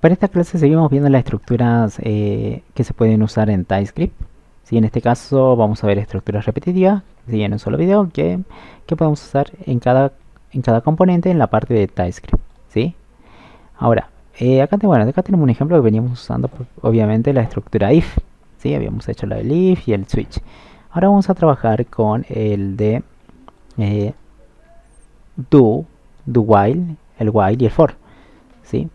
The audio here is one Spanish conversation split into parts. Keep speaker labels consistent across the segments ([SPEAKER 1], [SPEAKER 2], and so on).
[SPEAKER 1] Para esta clase seguimos viendo las estructuras que se pueden usar en TypeScript. ¿Sí? En este caso vamos a ver estructuras repetitivas, ¿sí? En un solo video que podemos usar en cada componente en la parte de TypeScript. ¿Sí? Ahora, acá tenemos un ejemplo que veníamos usando, obviamente, la estructura if. ¿Sí? Habíamos hecho la del if y el switch. Ahora vamos a trabajar con el de do while, el while y el for. ¿Sí?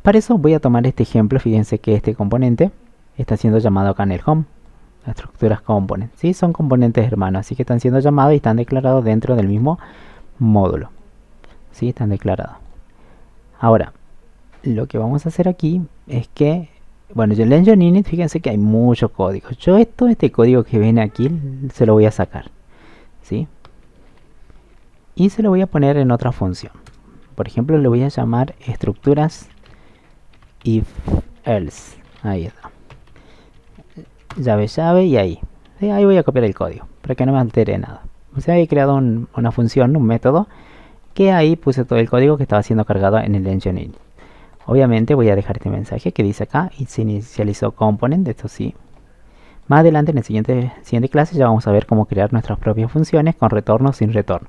[SPEAKER 1] Para eso voy a tomar este ejemplo. Fíjense que este componente está siendo llamado acá en el home. Las estructuras component, ¿sí? Son componentes hermanos, así que están siendo llamados y están declarados dentro del mismo módulo. ¿Sí? Están declarados. Ahora, lo que vamos a hacer aquí es que, bueno, yo el engine init, fíjense que hay mucho código. Yo este código que ven aquí, se lo voy a sacar. ¿Sí? Y se lo voy a poner en otra función. Por ejemplo, le voy a llamar estructuras if else. Ahí está. Llave y ahí. Sí, ahí voy a copiar el código para que no me altere nada. O sea, he creado una función, un método, que ahí puse todo el código que estaba siendo cargado en el engine init. Obviamente voy a dejar este mensaje que dice acá y se inicializó component. Esto sí. Más adelante en la siguiente clase ya vamos a ver cómo crear nuestras propias funciones con retorno o sin retorno.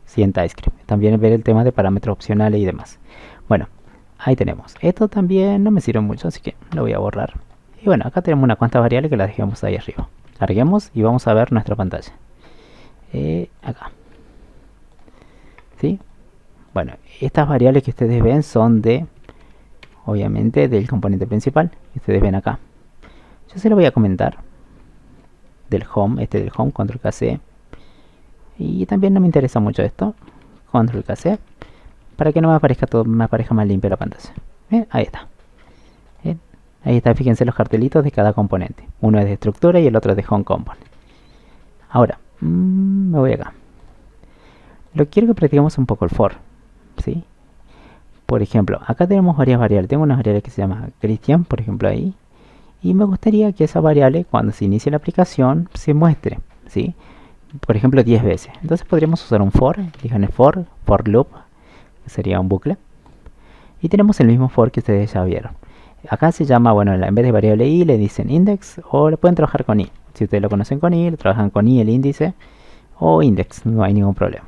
[SPEAKER 1] Sí, en TypeScript. También ver el tema de parámetros opcionales y demás. Bueno, ahí tenemos. Esto también no me sirve mucho, así que lo voy a borrar. Y bueno, acá tenemos unas cuantas variables que las dejamos ahí arriba. Carguemos y vamos a ver nuestra pantalla. Acá. ¿Sí? Bueno, estas variables que ustedes ven son obviamente, del componente principal. Que ustedes ven acá. Yo se lo voy a comentar. Del home, del home, control KC. Y también no me interesa mucho esto. Control KC. Para que no me aparezca todo, me aparezca más limpia la pantalla. Ahí está. Ahí está, fíjense los cartelitos de cada componente. Uno es de estructura y el otro es de home component. Ahora, me voy acá. Quiero que practiquemos un poco el for. ¿Sí? Por ejemplo, acá tenemos varias variables. Tengo una variable que se llama Christian, por ejemplo, ahí. Y me gustaría que esa variable, cuando se inicie la aplicación, se muestre. ¿Sí? Por ejemplo, 10 veces. Entonces podríamos usar un for. Digan el for loop, que sería un bucle. Y tenemos el mismo for que ustedes ya vieron. Acá se llama, bueno, en vez de variable i le dicen index o le pueden trabajar con i. Si ustedes lo conocen con i, trabajan con i el índice o index, no hay ningún problema.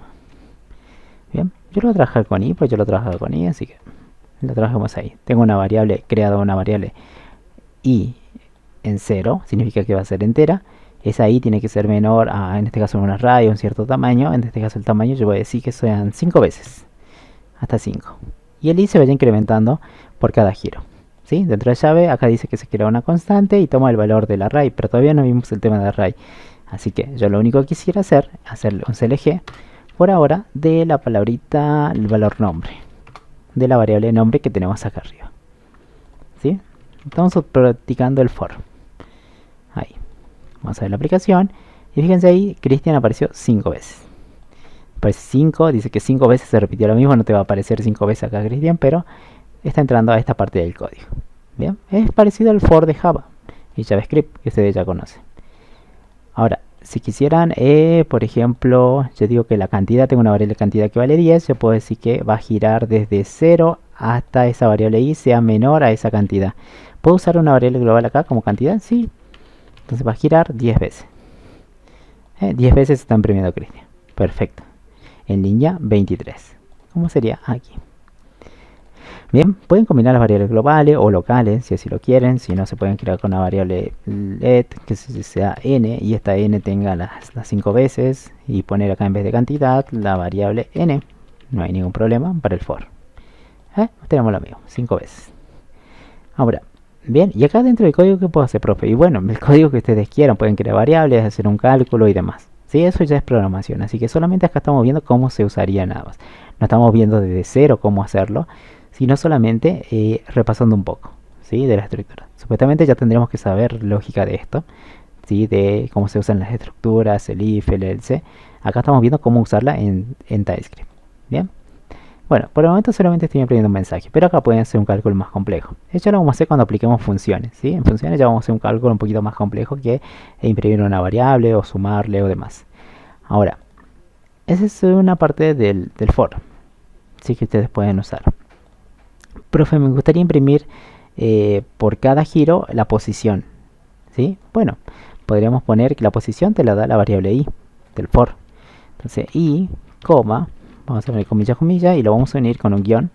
[SPEAKER 1] Bien, yo lo voy a trabajar con i, pues yo lo he trabajado con i, así que lo trabajamos ahí. Tengo una variable, creado una variable i en 0, significa que va a ser entera. Esa i tiene que ser menor a, en este caso, un array o un cierto tamaño. En este caso el tamaño yo voy a decir que sean 5 veces, hasta 5. Y el i se vaya incrementando por cada giro. ¿Sí? Dentro de llave, acá dice que se crea una constante y toma el valor del array, pero todavía no vimos el tema de array. Así que yo lo único que quisiera hacer un CLG por ahora de la palabrita, el valor nombre, de la variable nombre que tenemos acá arriba. ¿Sí? Estamos practicando el for. Ahí. Vamos a ver la aplicación. Y fíjense ahí, Christian apareció 5 veces. Aparece 5, dice que 5 veces se repitió lo mismo, no te va a aparecer 5 veces acá Christian, pero está entrando a esta parte del código. Bien, es parecido al for de Java y JavaScript que ustedes ya conocen. Ahora, si quisieran, por ejemplo, yo digo que la cantidad, tengo una variable cantidad que vale 10, yo puedo decir que va a girar desde 0 hasta esa variable i sea menor a esa cantidad. ¿Puedo usar una variable global acá como cantidad? Sí. Entonces va a girar 10 veces. 10 veces está imprimiendo Cristian. Perfecto. En línea 23. ¿Cómo sería aquí? Bien, pueden combinar las variables globales o locales, si así lo quieren. Si no, se pueden crear con una variable let, que sea n, y esta n tenga las 5 veces, y poner acá en vez de cantidad la variable n. No hay ningún problema para el for. Tenemos lo mismo, 5 veces. Ahora, bien, y acá dentro del código, ¿qué puedo hacer, profe? Y bueno, el código que ustedes quieran, pueden crear variables, hacer un cálculo y demás. Sí, eso ya es programación, así que solamente acá estamos viendo cómo se usaría nada más. No estamos viendo desde cero cómo hacerlo, sino solamente repasando un poco, ¿sí? De la estructura. Supuestamente ya tendremos que saber lógica de esto, ¿sí? De cómo se usan las estructuras, el if, el else. Acá estamos viendo cómo usarla en TypeScript. Bien. Bueno, por el momento solamente estoy imprimiendo un mensaje, pero acá pueden hacer un cálculo más complejo. Eso lo vamos a hacer cuando apliquemos funciones, ¿sí? En funciones ya vamos a hacer un cálculo un poquito más complejo que imprimir una variable o sumarle o demás. Ahora, esa es una parte del for, sí, que ustedes pueden usar. Profe, me gustaría imprimir por cada giro la posición, ¿sí? Bueno, podríamos poner que la posición te la da la variable i del for. Entonces i, coma, vamos a poner comilla, comilla, y lo vamos a unir con un guión,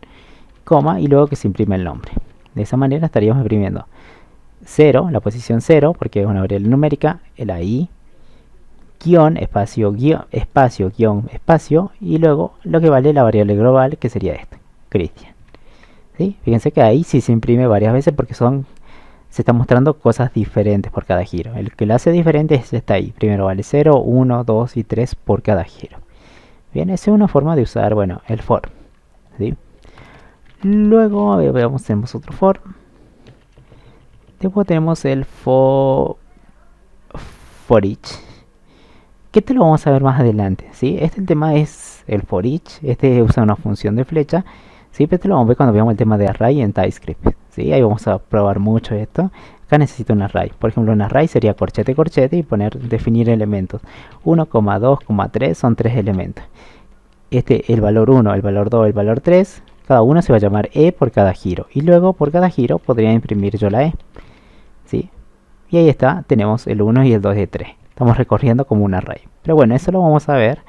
[SPEAKER 1] coma, y luego que se imprime el nombre. De esa manera estaríamos imprimiendo 0, la posición 0, porque es una variable numérica, la i, guión, espacio, guión, espacio, y luego lo que vale la variable global, que sería esta, Cristian. ¿Sí? Fíjense que ahí sí se imprime varias veces porque se están mostrando cosas diferentes por cada giro. El que lo hace diferente es esta ahí. Primero vale 0, 1, 2 y 3 por cada giro. Bien, esa es una forma de usar, bueno, el for. ¿Sí? Luego, veamos, tenemos otro for. Después tenemos el for each. Que esto lo vamos a ver más adelante, ¿sí? El tema es el for each. Este usa una función de flecha. Sí, pero esto lo vamos a ver cuando veamos el tema de array en TypeScript. ¿Sí? Ahí vamos a probar mucho esto. Acá necesito un array. Por ejemplo, un array sería corchete, corchete y definir elementos. 1, 2, 3 son 3 elementos. El valor 1, el valor 2, el valor 3, cada uno se va a llamar e por cada giro. Y luego por cada giro podría imprimir yo la e. ¿Sí? Y ahí está, tenemos el 1 y el 2 y el 3. Estamos recorriendo como un array. Pero bueno, eso lo vamos a ver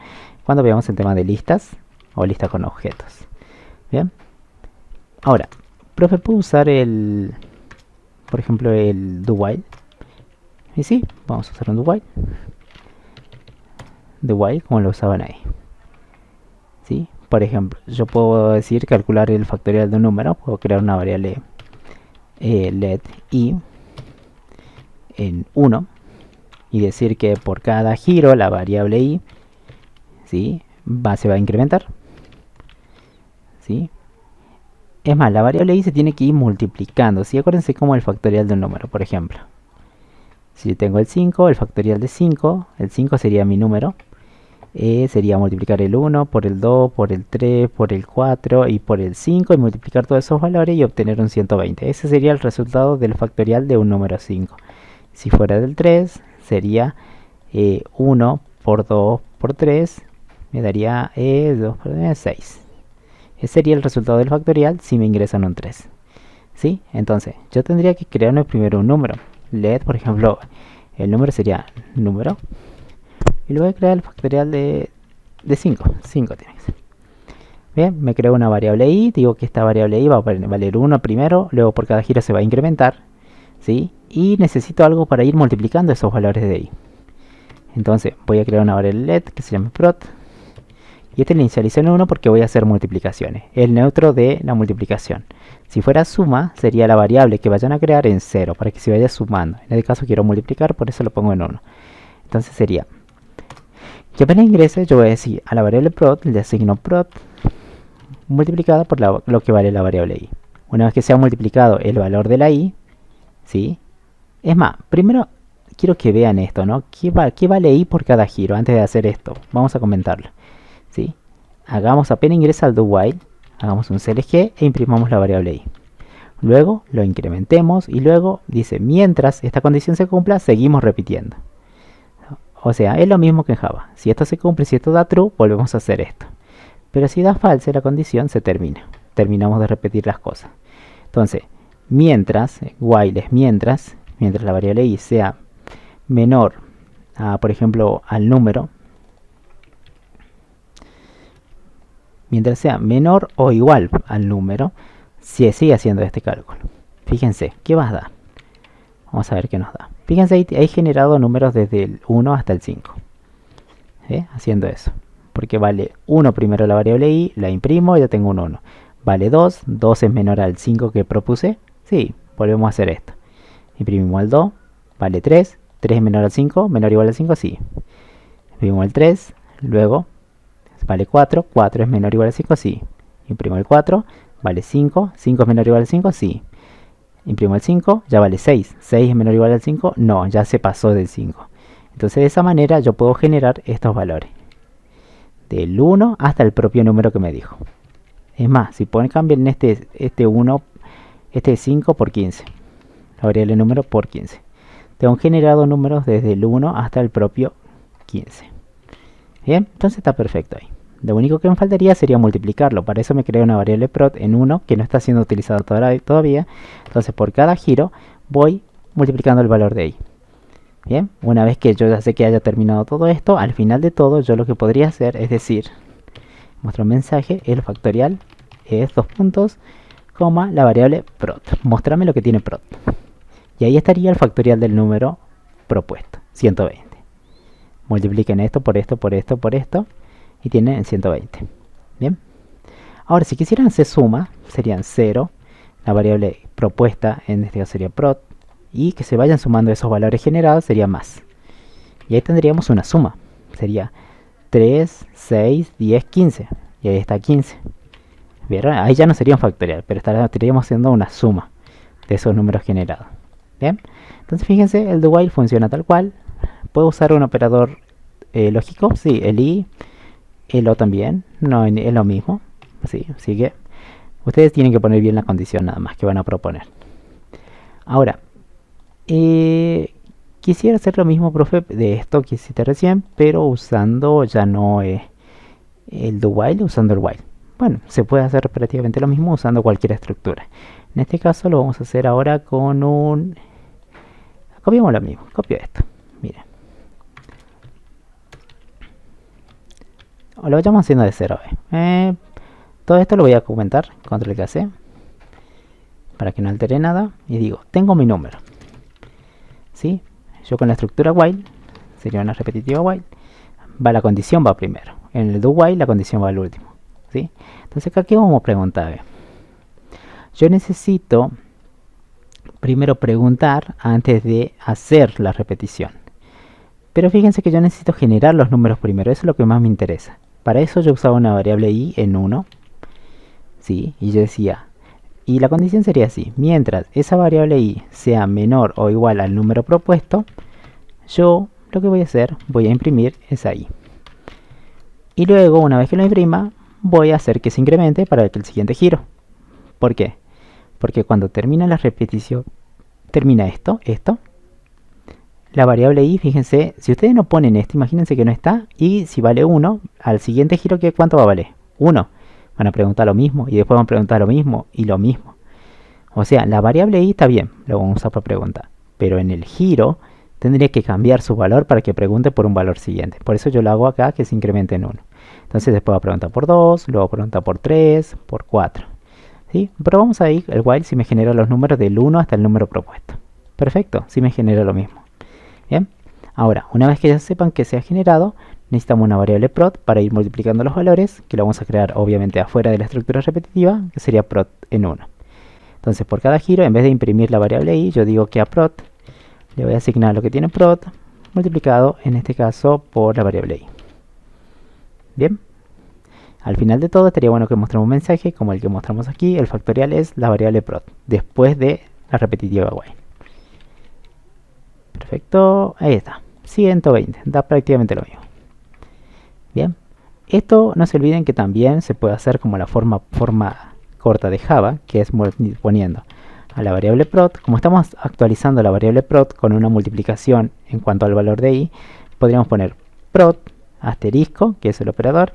[SPEAKER 1] cuando veamos el tema de listas o listas con objetos. Bien. Ahora, profe, ¿puedo usar por ejemplo, el do while? Y sí, vamos a usar un do while. Do while como lo usaban ahí. ¿Sí? Por ejemplo, yo puedo decir calcular el factorial de un número. Puedo crear una variable let i en 1 y decir que por cada giro la variable i, ¿sí? se va a incrementar. ¿Sí? Es más, la variable i se tiene que ir multiplicando. ¿Sí? Acuérdense como el factorial de un número, por ejemplo. Si yo tengo el 5, el factorial de 5, el 5 sería mi número. Sería multiplicar el 1 por el 2, por el 3, por el 4 y por el 5 y multiplicar todos esos valores y obtener un 120. Ese sería el resultado del factorial de un número 5. Si fuera del 3, sería 1 por 2 por 3, me daría 2 por 6. Ese sería el resultado del factorial si me ingresan un 3. ¿Sí? Entonces, yo tendría que crearme primero un número. Let, por ejemplo, el número sería número. Y luego voy a crear el factorial de 5. 5 tiene que ser. Bien, me creo una variable i. Digo que esta variable i va a valer 1 primero. Luego por cada giro se va a incrementar. ¿Sí? Y necesito algo para ir multiplicando esos valores de i. Entonces voy a crear una variable let que se llama prot. Y le inicializo en 1 porque voy a hacer multiplicaciones. El neutro de la multiplicación. Si fuera suma, sería la variable que vayan a crear en 0 para que se vaya sumando. En este caso quiero multiplicar, por eso lo pongo en 1. Entonces sería que apenas ingrese, yo voy a decir a la variable prot, le asigno prot multiplicada por lo que vale la variable i. Una vez que se ha multiplicado el valor de la i, ¿sí? Es más, primero quiero que vean esto, ¿no? ¿Qué vale i por cada giro? Antes de hacer esto, vamos a comentarlo. ¿Sí? Hagamos apenas ingresa al do while, hagamos un CLG e imprimamos la variable i. Luego lo incrementemos y luego dice, mientras esta condición se cumpla, seguimos repitiendo. O sea, es lo mismo que en Java. Si esto se cumple, si esto da true, volvemos a hacer esto. Pero si da false, la condición se termina. Terminamos de repetir las cosas. Entonces, mientras, while es mientras la variable i sea menor a, por ejemplo, al número, mientras sea menor o igual al número, se sigue haciendo este cálculo. Fíjense, ¿qué va a dar? Vamos a ver qué nos da. Fíjense, ahí he generado números desde el 1 hasta el 5. Haciendo eso. Porque vale 1 primero la variable i, la imprimo y ya tengo un 1. Vale 2, 2 es menor al 5 que propuse. Sí, volvemos a hacer esto. Imprimimos el 2, vale 3, 3 es menor al 5, menor o igual al 5, sí. Imprimimos el 3, luego vale 4, 4 es menor o igual al 5, sí. Imprimo el 4, vale 5, 5 es menor o igual al 5, sí. Imprimo el 5, ya vale 6, 6 es menor o igual al 5, no, ya se pasó del 5. Entonces de esa manera yo puedo generar estos valores. Del 1 hasta el propio número que me dijo. Es más, si cambien este 1, este 5 por 15. La variable número por 15. Tengo generado números desde el 1 hasta el propio 15. Bien, entonces está perfecto ahí. Lo único que me faltaría sería multiplicarlo. Para eso me creo una variable prod en 1 que no está siendo utilizada todavía. Entonces por cada giro voy multiplicando el valor de ahí. Bien, una vez que yo ya sé que haya terminado todo esto, al final de todo yo lo que podría hacer es decir, muestro un mensaje, el factorial es 2 puntos, coma, la variable prod. Mostrame lo que tiene prod. Y ahí estaría el factorial del número propuesto, 120. Multipliquen esto por esto, por esto, por esto, y tienen 120. Bien. Ahora, si quisieran hacer suma, serían 0, la variable propuesta en este caso sería prod, y que se vayan sumando esos valores generados sería más. Y ahí tendríamos una suma. Sería 3, 6, 10, 15. Y ahí está 15. ¿Vieron? Ahí ya no sería un factorial, pero estaríamos haciendo una suma de esos números generados. Bien. Entonces fíjense, el do while funciona tal cual. ¿Puedo usar un operador lógico? Sí, el i, el o también. No, es lo mismo. Sí, así que ustedes tienen que poner bien la condición nada más que van a proponer. Ahora, quisiera hacer lo mismo, profe, de esto que hiciste recién, pero usando ya no el do while, usando el while. Bueno, se puede hacer prácticamente lo mismo usando cualquier estructura. En este caso lo vamos a hacer ahora con un... Copiamos lo mismo, copio esto. Miren. O lo vayamos haciendo de cero. Todo esto lo voy a comentar, control KC, para que no altere nada. Y digo, tengo mi número. ¿Sí? Yo con la estructura while, sería una repetitiva while, la condición va primero. En el do while la condición va al último. ¿Sí? Entonces acá, ¿qué vamos a preguntar? Yo necesito primero preguntar antes de hacer la repetición. Pero fíjense que yo necesito generar los números primero, eso es lo que más me interesa. Para eso yo usaba una variable i en 1. ¿Sí? Y yo decía, y la condición sería así: mientras esa variable i sea menor o igual al número propuesto, yo lo que voy a hacer, voy a imprimir esa i. Y luego, una vez que lo imprima, voy a hacer que se incremente para el siguiente giro. ¿Por qué? Porque cuando termina la repetición, termina esto, la variable i, fíjense, si ustedes no ponen esto, imagínense que no está, y si vale 1, al siguiente giro, ¿cuánto va a valer? 1. Van a preguntar lo mismo, y después van a preguntar lo mismo, y lo mismo. O sea, la variable i está bien, lo vamos a usar para preguntar, pero en el giro tendría que cambiar su valor para que pregunte por un valor siguiente. Por eso yo lo hago acá, que se incremente en 1. Entonces después va a preguntar por 2, luego va a preguntar por 3, por 4. ¿Sí? Pero vamos a ir, el while si me genera los números del 1 hasta el número propuesto. Perfecto, si me genera lo mismo. Bien, ahora, una vez que ya sepan que se ha generado, necesitamos una variable prod para ir multiplicando los valores, que lo vamos a crear obviamente afuera de la estructura repetitiva, que sería prod en 1. Entonces por cada giro, en vez de imprimir la variable i, yo digo que a prod le voy a asignar lo que tiene prod, multiplicado en este caso por la variable i. Bien, al final de todo estaría bueno que mostremos un mensaje como el que mostramos aquí. El factorial es la variable prod, después de la repetitiva while. Perfecto, ahí está, 120, da prácticamente lo mismo. Bien, esto no se olviden que también se puede hacer como la forma corta de Java, que es poniendo a la variable prod, como estamos actualizando la variable prod con una multiplicación en cuanto al valor de i, podríamos poner prod asterisco, que es el operador,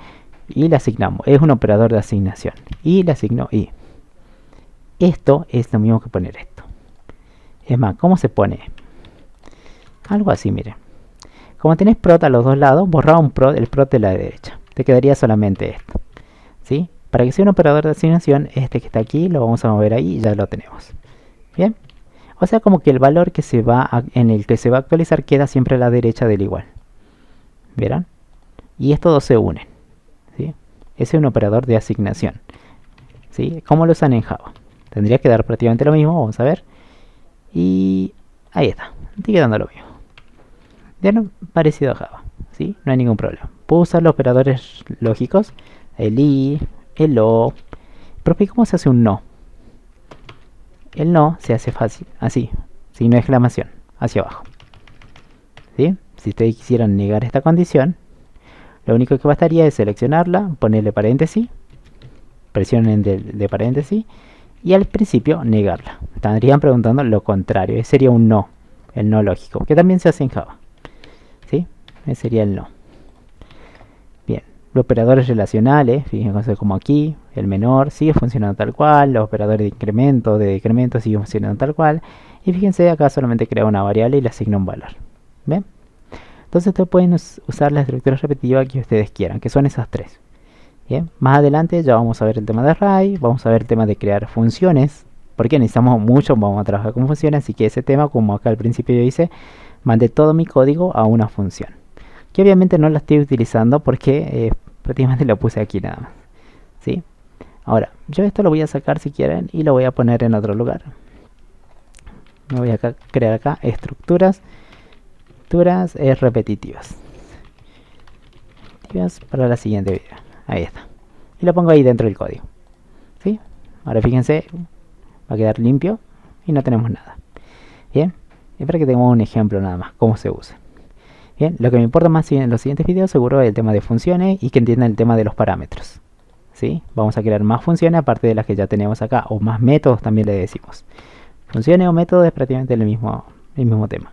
[SPEAKER 1] y le asignamos, es un operador de asignación, y le asigno i. Esto es lo mismo que poner esto. Es más, ¿cómo se pone? Algo así, miren. Como tenés prod a los dos lados, borra el prod de la derecha. Te quedaría solamente esto. ¿Sí? Para que sea un operador de asignación, este que está aquí, lo vamos a mover ahí y ya lo tenemos. Bien. O sea, como que el valor que en el que se va a actualizar queda siempre a la derecha del igual. ¿Vieron? Y estos dos se unen. ¿Sí? Ese es un operador de asignación. ¿Sí? ¿Cómo lo usan en Java? Tendría que dar prácticamente lo mismo, vamos a ver. Y ahí está, sigue dando lo mismo. Ya no parecido a Java, ¿sí? No hay ningún problema. Puedo usar los operadores lógicos, el i, el o. Pero ¿cómo se hace un no? El no se hace fácil, así, signo de exclamación, hacia abajo. ¿Sí? Si ustedes quisieran negar esta condición, lo único que bastaría es seleccionarla, ponerle paréntesis, presionen de paréntesis, y al principio negarla. Estarían preguntando lo contrario, ese sería un no, el no lógico, que también se hace en Java. ¿Sí? Ese sería el no. Bien, Los operadores relacionales, fíjense como aquí, el menor sigue funcionando tal cual, los operadores de decremento siguen funcionando tal cual. Y fíjense, acá solamente crea una variable y le asigna un valor. ¿Ven? Entonces ustedes pueden usar la estructura repetitiva que ustedes quieran, que son esas tres. Bien, más adelante ya vamos a ver el tema de array, vamos a ver el tema de crear funciones, porque necesitamos mucho, vamos a trabajar con funciones, así que ese tema, como acá al principio yo hice, mandé todo mi código a una función, que obviamente no la estoy utilizando porque prácticamente lo puse aquí nada más, ¿sí? Ahora, yo esto lo voy a sacar si quieren y lo voy a poner en otro lugar. Me voy a crear acá estructuras repetitivas para la siguiente video. Ahí está. Y lo pongo ahí dentro del código. ¿Sí? Ahora fíjense, va a quedar limpio y no tenemos nada. Bien, y para que tengamos un ejemplo nada más, cómo se usa. Bien, lo que me importa más en los siguientes videos seguro es el tema de funciones y que entiendan el tema de los parámetros. ¿Sí? Vamos a crear más funciones aparte de las que ya tenemos acá, o más métodos también le decimos. Funciones o métodos es prácticamente el mismo tema.